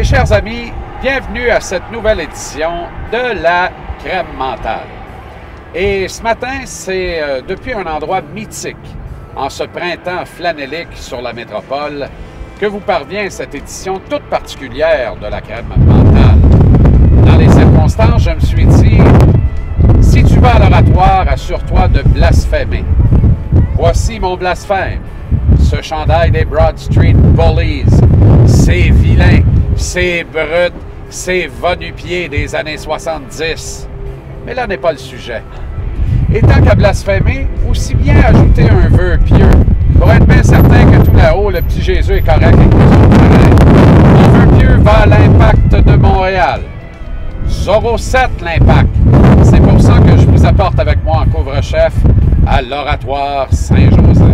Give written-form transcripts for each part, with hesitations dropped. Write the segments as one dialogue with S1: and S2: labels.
S1: chers amis, bienvenue à cette nouvelle édition de la crème mentale. Et ce matin, c'est depuis un endroit mythique, en ce printemps flanellique sur la métropole, que vous parvient cette édition toute particulière de la crème mentale. Dans les circonstances, je me suis dit, si tu vas à l'oratoire, assure-toi de blasphémer. Voici mon blasphème. Ce chandail des Broad Street Bullies, c'est vilain, c'est brut, c'est va-nu-pied des années 70. Mais là n'est pas le sujet. Et tant qu'à blasphémer, aussi bien ajouter un vœu pieux, pour être bien certain que tout là-haut, le petit Jésus est correct avec nous autres pareil. Mon vœu pieux va à l'Impact de Montréal. Zorro 7, l'Impact. C'est pour ça que je vous apporte avec moi en couvre-chef à l'Oratoire Saint-Joseph.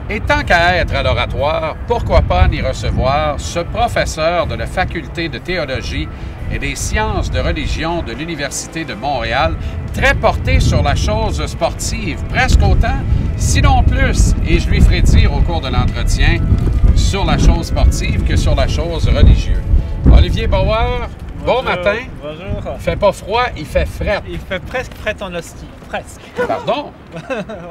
S1: Et tant qu'à être à l'Oratoire, pourquoi pas n'y recevoir ce professeur de la Faculté de théologie et des sciences de religion de l'Université de Montréal, très porté sur la chose sportive, presque autant, sinon plus, et je lui ferai dire au cours de l'entretien, sur la chose sportive que sur la chose religieuse. Olivier Bauer, bon matin.
S2: Bonjour.
S1: Il fait pas froid, il fait fret.
S2: Il fait presque fret en hostie. Presque.
S1: Pardon?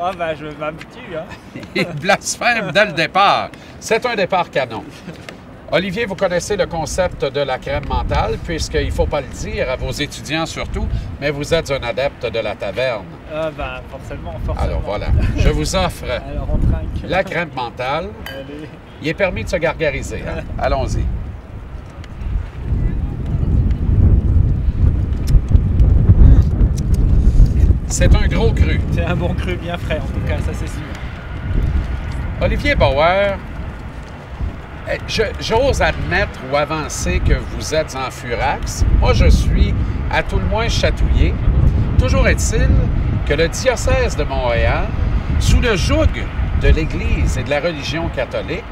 S2: Ah ben, je m'habitue, hein.
S1: Il blasphème dès le départ. C'est un départ canon. Olivier, vous connaissez le concept de la crème mentale, puisqu'il ne faut pas le dire à vos étudiants surtout, mais vous êtes un adepte de la taverne.
S2: Ah ben, forcément.
S1: Alors voilà, je vous offre
S2: Alors, on trinque.
S1: la crème mentale.
S2: Allez.
S1: Il est permis de se gargariser. Hein? Allons-y. C'est un gros cru.
S2: C'est un bon cru bien frais, en tout cas, ça c'est sûr.
S1: Olivier Bauer, j'ose admettre ou avancer que vous êtes en furax. Moi, je suis à tout le moins chatouillé. Toujours est-il que le diocèse de Montréal, sous le joug de l'Église et de la religion catholique,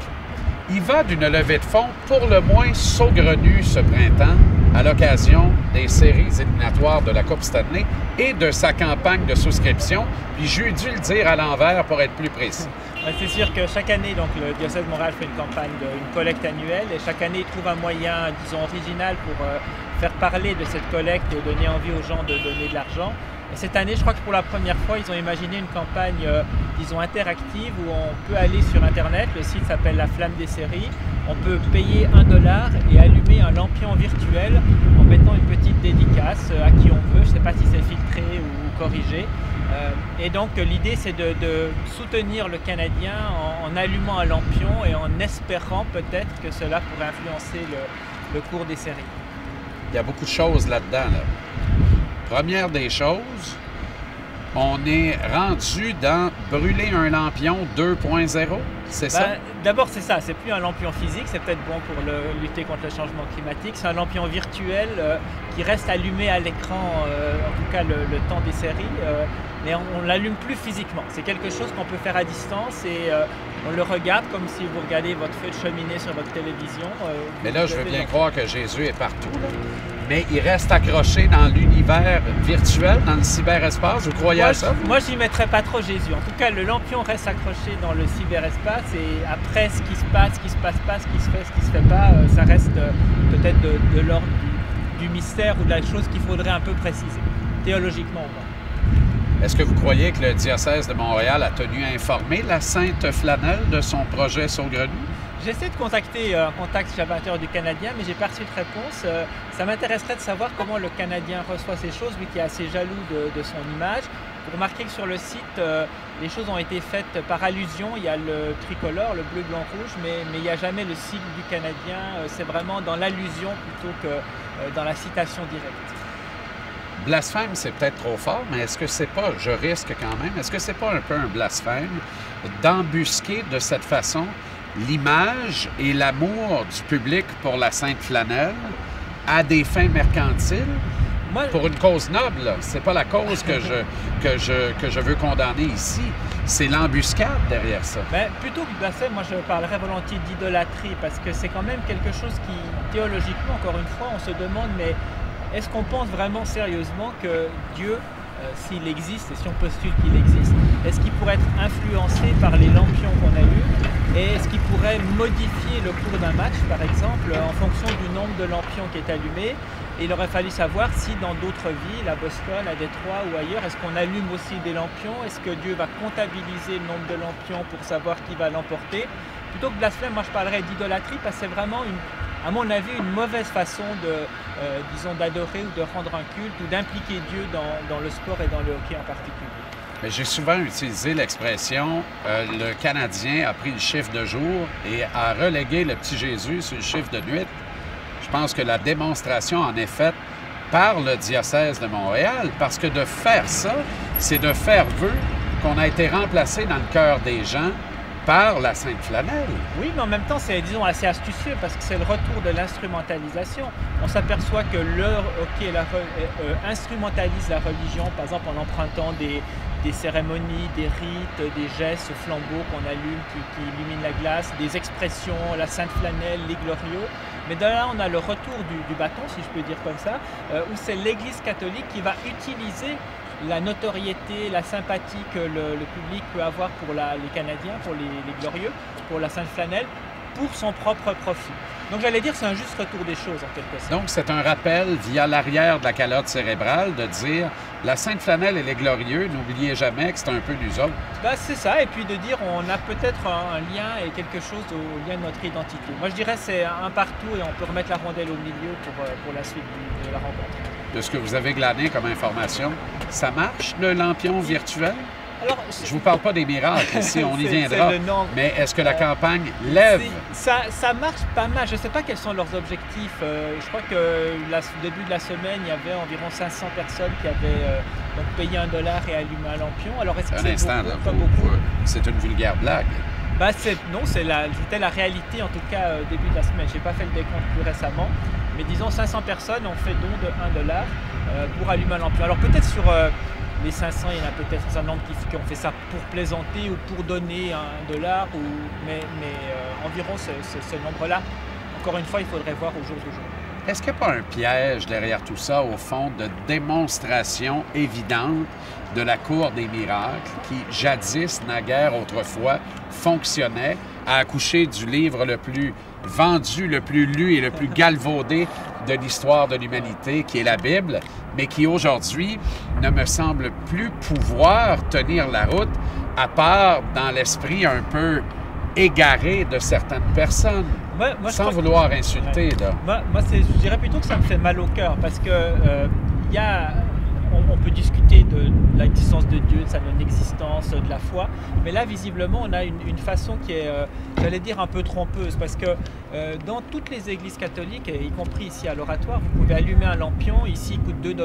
S1: il va d'une levée de fonds pour le moins saugrenue ce printemps à l'occasion des séries éliminatoires de la Coupe Stanley et de sa campagne de souscription. Puis j'ai dû le dire à l'envers pour être plus précis.
S2: C'est sûr que chaque année, donc, le diocèse de Montréal fait une campagne, une collecte annuelle, et chaque année, il trouve un moyen, disons, original pour faire parler de cette collecte et donner envie aux gens de donner de l'argent. Et cette année, je crois que pour la première fois, ils ont imaginé une campagne, disons, interactive où on peut aller sur Internet. Le site s'appelle La Flamme des Séries. On peut payer $1 et allumer un lampion virtuel en mettant une petite dédicace à qui on veut. Je ne sais pas si c'est filtré ou corrigé. Et donc, l'idée, c'est de soutenir le Canadien en allumant un lampion et en espérant peut-être que cela pourrait influencer le cours des séries.
S1: Il y a beaucoup de choses là-dedans. Première des choses, on est rendu dans brûler un lampion 2.0, c'est ça?
S2: D'abord, c'est ça. C'est plus un lampion physique. C'est peut-être bon pour lutter contre le changement climatique. C'est un lampion virtuel qui reste allumé à l'écran, en tout cas le temps des séries. Mais on ne l'allume plus physiquement. C'est quelque chose qu'on peut faire à distance et on le regarde comme si vous regardez votre feu de cheminée sur votre télévision.
S1: Mais là, je veux bien croire que Jésus est partout. Là. Mais il reste accroché dans l'univers virtuel, dans le cyberespace. Vous croyez à ça?
S2: Moi, j'y mettrais pas trop Jésus. En tout cas, le lampion reste accroché dans le cyberespace et après, ce qui se passe, ce qui se passe pas, ce qui se fait, ce qui se fait pas, ça reste peut-être de l'ordre du mystère ou de la chose qu'il faudrait un peu préciser, théologiquement au moins.
S1: Est-ce que vous croyez que le diocèse de Montréal a tenu à informer la Sainte Flanelle de son projet saugrenu?
S2: J'essaie de contacter un contact chez l'ambassadeur du Canadien, mais j'ai pas reçu de réponse. Ça m'intéresserait de savoir comment le Canadien reçoit ces choses, lui qui est assez jaloux de son image. Pour remarquer que sur le site, les choses ont été faites par allusion. Il y a le tricolore, le bleu, blanc, rouge, mais il n'y a jamais le sigle du Canadien. C'est vraiment dans l'allusion plutôt que dans la citation directe.
S1: Blasphème, c'est peut-être trop fort, mais est-ce que c'est pas, je risque quand même, est-ce que c'est pas un peu un blasphème d'embusquer de cette façon l'image et l'amour du public pour la Sainte Flanelle à des fins mercantiles? Moi, pour une cause noble, c'est pas la cause que je veux condamner ici, c'est l'embuscade derrière ça.
S2: Ben, plutôt que blasphème, moi je parlerais volontiers d'idolâtrie, parce que c'est quand même quelque chose qui, théologiquement, encore une fois, on se demande, mais est-ce qu'on pense vraiment sérieusement que Dieu, s'il existe, et si on postule qu'il existe, est-ce qu'il pourrait être influencé par les lampions qu'on a eus? Et est-ce qu'il pourrait modifier le cours d'un match, par exemple, en fonction du nombre de lampions qui est allumé? Et il aurait fallu savoir si dans d'autres villes, à Boston, à Détroit ou ailleurs, est-ce qu'on allume aussi des lampions? Est-ce que Dieu va comptabiliser le nombre de lampions pour savoir qui va l'emporter? Plutôt que blasphème, moi je parlerais d'idolâtrie parce que c'est vraiment, à mon avis, une mauvaise façon disons, d'adorer ou de rendre un culte ou d'impliquer Dieu dans le sport et dans le hockey en particulier.
S1: Mais j'ai souvent utilisé l'expression le Canadien a pris le chiffre de jour et a relégué le petit Jésus sur le chiffre de nuit. Je pense que la démonstration en est faite par le diocèse de Montréal, parce que de faire ça, c'est de faire vœu qu'on a été remplacé dans le cœur des gens par la Sainte Flanelle.
S2: Oui, mais en même temps, c'est, disons, assez astucieux parce que c'est le retour de l'instrumentalisation. On s'aperçoit que le hockey instrumentalise la religion, par exemple en empruntant des cérémonies, des rites, des gestes, ce flambeau qu'on allume qui illumine la glace, des expressions, la Sainte Flanelle, les glorieux. Mais de là, on a le retour du bâton, si je peux dire comme ça, où c'est l'Église catholique qui va utiliser la notoriété, la sympathie que le public peut avoir pour les Canadiens, pour les glorieux, pour la Sainte Flanelle, pour son propre profit. Donc j'allais dire c'est un juste retour des choses en quelque sorte.
S1: Donc c'est un rappel via l'arrière de la calotte cérébrale de dire la Sainte Flanelle et les glorieux, n'oubliez jamais que c'est un peu nous autres.
S2: Ben, c'est ça, et puis de dire on a peut-être un lien et quelque chose au lien de notre identité. Moi je dirais c'est un partout et on peut remettre la rondelle au milieu pour la suite de la rencontre.
S1: De ce que vous avez glané comme information, ça marche le lampion virtuel?
S2: Alors,
S1: je ne vous parle pas des miracles, ici on y viendra, mais est-ce que la campagne lève?
S2: Ça marche pas mal. Je ne sais pas quels sont leurs objectifs. Je crois qu'au début de la semaine, il y avait environ 500 personnes qui avaient donc payé $1 et allumé un lampion. Alors, est-ce que c'est beaucoup? Pas beaucoup.
S1: C'est une vulgaire blague.
S2: Ben, non, c'était la réalité, en tout cas, au début de la semaine. Je n'ai pas fait le décompte plus récemment, mais disons 500 personnes ont fait don de $1 pour allumer un lampion. Alors, peut-être sur les 500, il y en a peut-être un certain nombre qui ont fait ça pour plaisanter ou pour donner $1, mais environ ce nombre-là. Encore une fois, il faudrait voir au jour d'aujourd'hui.
S1: Est-ce qu'il n'y a pas un piège derrière tout ça, au fond, de démonstration évidente de la cour des miracles qui, jadis, naguère, autrefois, fonctionnait à accoucher du livre le plus vendu, le plus lu et le plus galvaudé de l'histoire de l'humanité, qui est la Bible, mais qui, aujourd'hui, ne me semble plus pouvoir tenir la route, à part dans l'esprit un peu égaré de certaines personnes, sans vouloir insulter. Là.
S2: Moi je dirais plutôt que ça me fait mal au cœur, parce que on peut discuter de l'existence de Dieu, de sa non-existence, de la foi, mais là, visiblement, on a une façon qui est, j'allais dire, un peu trompeuse, parce que dans toutes les églises catholiques, y compris ici à l'Oratoire, vous pouvez allumer un lampion, ici il coûte $2,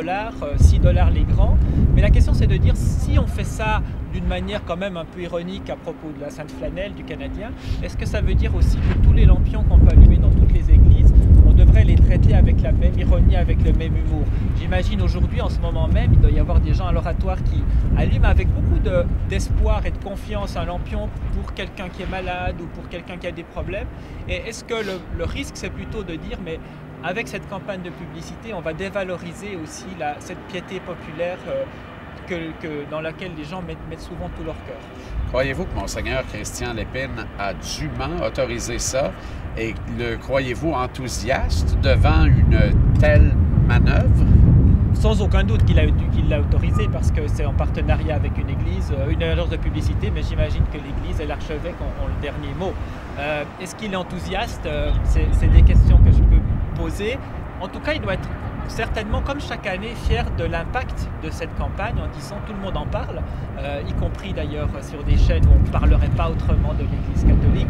S2: $6 les grands, mais la question c'est de dire, si on fait ça d'une manière quand même un peu ironique à propos de la Sainte Flanelle du Canadien, est-ce que ça veut dire aussi que tous les lampions qu'on peut allumer dans toutes les églises, on devrait les traiter avec la même ironie, avec le même humour? J'imagine aujourd'hui, en ce moment même, il doit y avoir des gens à l'Oratoire qui allument avec beaucoup d'espoir et de confiance un lampion pour quelqu'un qui est malade ou pour quelqu'un qui a des problèmes. Et est-ce que le risque, c'est plutôt de dire, mais avec cette campagne de publicité, on va dévaloriser aussi cette piété populaire dans laquelle les gens mettent souvent tout leur cœur?
S1: Croyez-vous que Monseigneur Christian Lépine a dûment autorisé ça? Et le croyez-vous enthousiaste devant une telle manœuvre?
S2: Sans aucun doute qu'il l'a autorisé, parce que c'est en partenariat avec une église, une agence de publicité, mais j'imagine que l'église et l'archevêque ont le dernier mot. Est-ce qu'il est enthousiaste? C'est des questions que je peux poser. En tout cas, il doit être certainement, comme chaque année, fier de l'impact de cette campagne en disant tout le monde en parle, y compris d'ailleurs sur des chaînes où on ne parlerait pas autrement de l'Église catholique.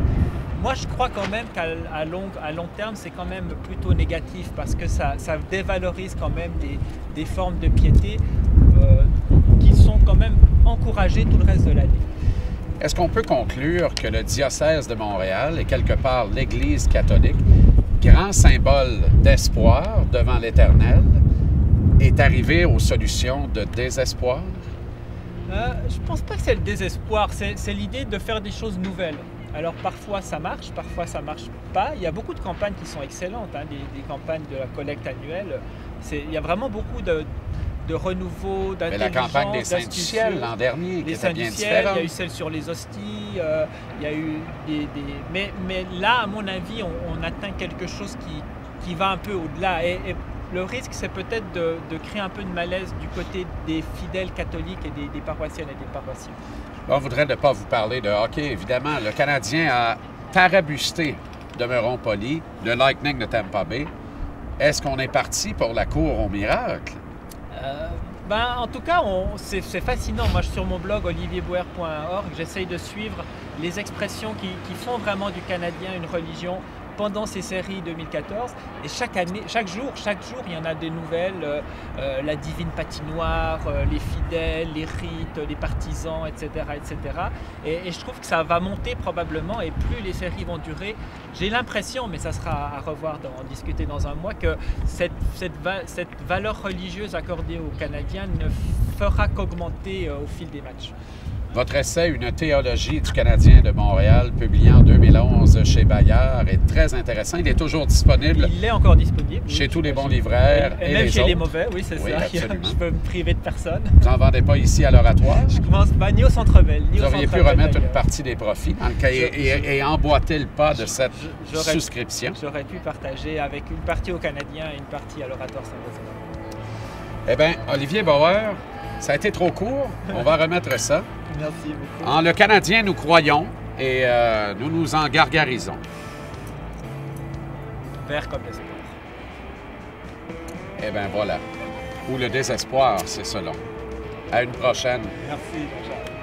S2: Moi, je crois quand même qu'à long terme, c'est quand même plutôt négatif, parce que ça dévalorise quand même des formes de piété qui sont quand même encouragées tout le reste de l'année.
S1: Est-ce qu'on peut conclure que le diocèse de Montréal est quelque part l'Église catholique, grand symbole d'espoir devant l'Éternel, est arrivé aux solutions de désespoir?
S2: Je ne pense pas que c'est le désespoir, c'est l'idée de faire des choses nouvelles. Alors parfois ça marche pas. Il y a beaucoup de campagnes qui sont excellentes, des campagnes de la collecte annuelle. Il y a vraiment beaucoup de renouveau,
S1: Mais
S2: d'intelligence.
S1: la campagne des Saints du Ciel l'an dernier, qui était bien différente.
S2: Il y a eu celle sur les hosties, il y a eu mais là, à mon avis, on atteint quelque chose qui va un peu au-delà. Et le risque, c'est peut-être de créer un peu de malaise du côté des fidèles catholiques et des paroissiennes et des paroissiens.
S1: On voudrait ne pas vous parler de hockey, évidemment. Le Canadien a tarabusté, demeurons polis, le Lightning de Tampa Bay. Est-ce qu'on est parti pour la cour au miracle?
S2: En tout cas, c'est fascinant. Moi, sur mon blog olivierbouer.org, j'essaye de suivre les expressions qui font vraiment du Canadien une religion pendant ces séries 2014. Et chaque jour, il y en a des nouvelles. La divine patinoire, les fidèles, les rites, les partisans, etc. etc. Et je trouve que ça va monter probablement. Et plus les séries vont durer, j'ai l'impression, mais ça sera à revoir, en discuter dans un mois, que cette valeur religieuse accordée aux Canadiens ne fera qu'augmenter au fil des matchs.
S1: Votre essai « Une théologie du Canadien de Montréal », publié en 2011 chez Bayard, est très intéressant. Il est toujours disponible.
S2: Il est encore disponible.
S1: Chez tous les bons libraires et
S2: même
S1: les
S2: chez
S1: autres.
S2: les mauvais, oui, c'est ça.
S1: Absolument.
S2: Je peux me priver de personne.
S1: Vous n'en vendez pas ici à l'Oratoire?
S2: Je commence pas ni au Centre Bell, ni au
S1: Vous
S2: Centre
S1: auriez pu remettre une partie des profits dans le cahier et emboîter le pas de cette souscription.
S2: J'aurais pu partager avec une partie aux Canadiens et une partie à l'Oratoire Saint-Joseph.
S1: Eh bien, Olivier Bauer, ça a été trop court. On va remettre ça.
S2: Merci beaucoup.
S1: En le Canadien, nous croyons et nous nous en gargarisons.
S2: Vert comme l'espoir.
S1: Eh bien, voilà. Ou le désespoir, c'est selon. À une prochaine.
S2: Merci, Jean-Charles.